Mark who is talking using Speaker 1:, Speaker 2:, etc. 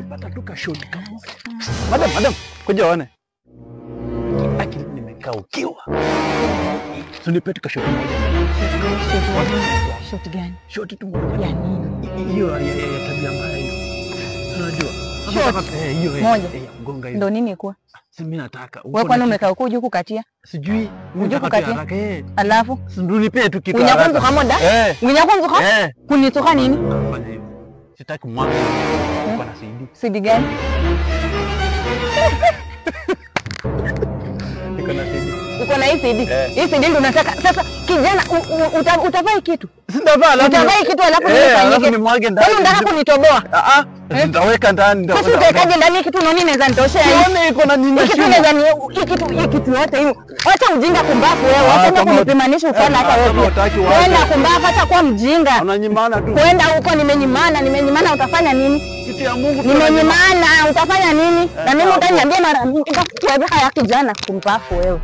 Speaker 1: Ningepata tu kashoti kama. Madam, kuja uone. Akili nimekaa ukiwa. Tunipe tu kashoti moja.
Speaker 2: Shoti gani?
Speaker 1: Shoti tu moja.
Speaker 2: Ya nini?
Speaker 1: Hiyo ya tabia mbaya hiyo. Unajua? Hiyo
Speaker 2: moja.
Speaker 1: Mgonga hiyo.
Speaker 2: Ndio nini kwa?
Speaker 1: Si mimi nataka.
Speaker 2: Wewe kwani umekaa huko juu kukatia?
Speaker 1: Sijui.
Speaker 2: Unajua kukatia? Alafu
Speaker 1: Sindunipe tu kitu.
Speaker 2: Unyakonzo kamoda? Unyakonzo ka? Kunitoka nini?
Speaker 1: Fanya hivyo. Sitaki mwanzo. Uko na CD.
Speaker 2: CD gani?
Speaker 1: Niko na CD.
Speaker 2: Uko na hii CD? Hii CD ndio unataka. Sasa kijana utavai kitu.
Speaker 1: Sindavaa alafu.
Speaker 2: Utavai kitu alafu nifanyike.
Speaker 1: Alafu nimwage ndani.
Speaker 2: Wewe unataka kunitoboa?
Speaker 1: Nitaweka ndani ndio.
Speaker 2: Sasa utawekaje ndani kitu unaona inaweza nitoshea hii?
Speaker 1: Unaona iko na nini?
Speaker 2: Kitu inaweza ni hii kitu yote hiyo. Acha ujinga kumbafu wewe. Acha kunipimanisha ufala hata wewe. Kwenda kumbafu hata kwa mjinga.
Speaker 1: Unanyimana tu.
Speaker 2: Kwenda huko nimenyimana utafanya nini?
Speaker 1: Kitu ya Mungu
Speaker 2: Nimenyimana utafanya nini? Na mimi utaniambia mara wewe haya kijana kumbafu wewe.